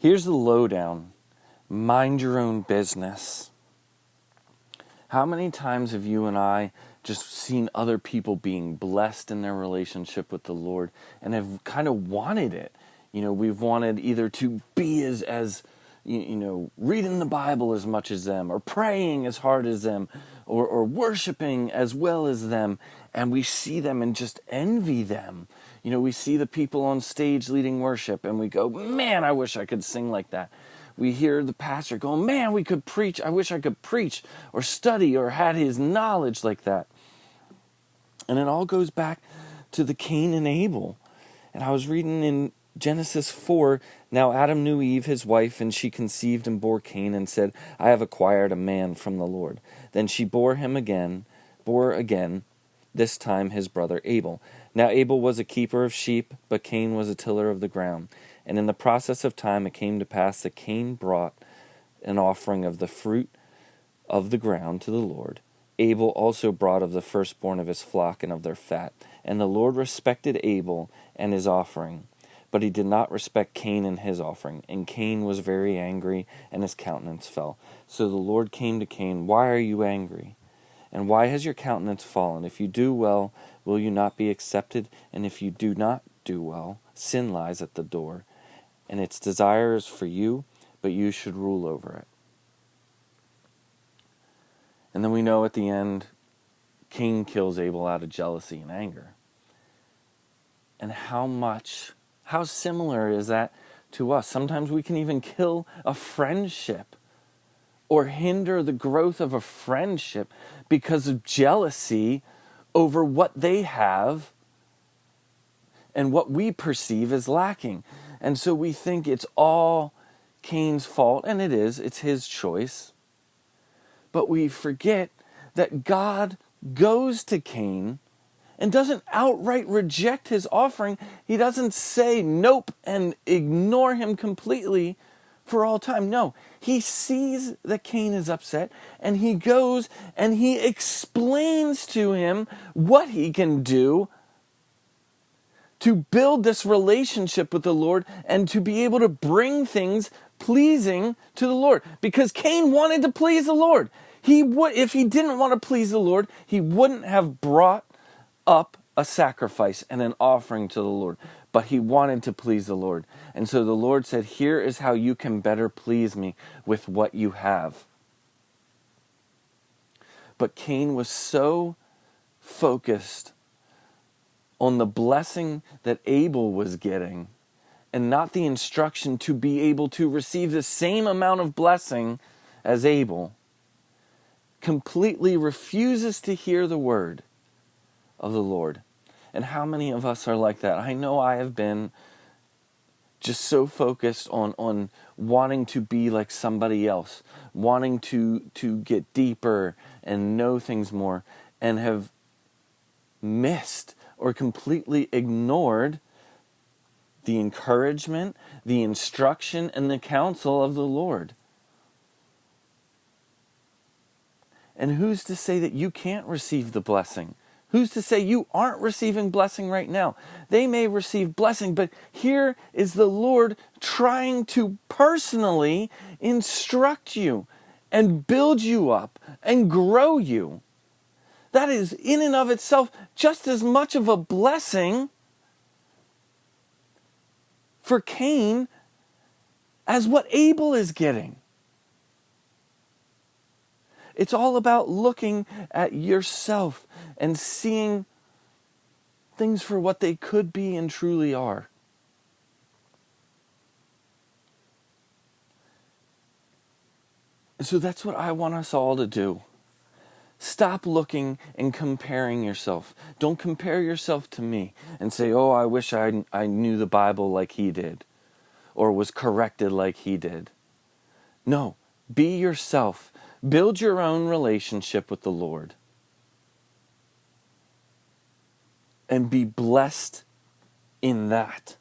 Here's the lowdown. Mind your own business. How many times have you and I just seen other people being blessed in their relationship with the Lord and have kind of wanted it? We've wanted either to be as reading the Bible as much as them, or praying as hard as them, or worshiping as well as them, and we see them and just envy them. We see the people on stage leading worship, and we go, man, I wish I could sing like that. We hear the pastor go, man, we could preach. I wish I could preach or study or had his knowledge like that. And it all goes back to the Cain and Abel. And I was reading in Genesis 4, now Adam knew Eve, his wife, and she conceived and bore Cain and said, I have acquired a man from the Lord. Then she bore again, this time his brother Abel. Now Abel was a keeper of sheep, but Cain was a tiller of the ground. And in the process of time it came to pass that Cain brought an offering of the fruit of the ground to the Lord. Abel also brought of the firstborn of his flock and of their fat. And the Lord respected Abel and his offering, but he did not respect Cain and his offering. And Cain was very angry, and his countenance fell. So the Lord came to Cain, why are you angry? And why has your countenance fallen? If you do well, will you not be accepted? And if you do not do well, sin lies at the door, and its desire is for you, but you should rule over it. And then we know at the end, Cain kills Abel out of jealousy and anger. And how similar is that to us? Sometimes we can even kill a friendship or hinder the growth of a friendship because of jealousy over what they have and what we perceive as lacking. And so we think it's all Cain's fault, and it is. It's his choice. But we forget that God goes to Cain and doesn't outright reject his offering. He doesn't say nope and ignore him completely for all time. No, he sees that Cain is upset, and he goes and he explains to him what he can do to build this relationship with the Lord and to be able to bring things pleasing to the Lord. Because Cain wanted to please the Lord. If he didn't want to please the Lord, he wouldn't have brought up a sacrifice and an offering to the Lord. But he wanted to please the Lord. And so the Lord said, here is how you can better please me with what you have. But Cain was so focused on the blessing that Abel was getting and not the instruction to be able to receive the same amount of blessing as Abel, completely refuses to hear the word of the Lord. And how many of us are like that? I know I have been just so focused on wanting to be like somebody else, wanting to get deeper and know things more, and have missed or completely ignored the encouragement, the instruction, and the counsel of the Lord. And who's to say that you can't receive the blessing? Who's to say you aren't receiving blessing right now? They may receive blessing, but here is the Lord trying to personally instruct you and build you up and grow you. That is in and of itself just as much of a blessing for Cain as what Abel is getting. It's all about looking at yourself and seeing things for what they could be and truly are. So that's what I want us all to do. Stop looking and comparing yourself. Don't compare yourself to me and say, oh, I wish I knew the Bible like he did or was corrected like he did. No, be yourself. Build your own relationship with the Lord. And be blessed in that.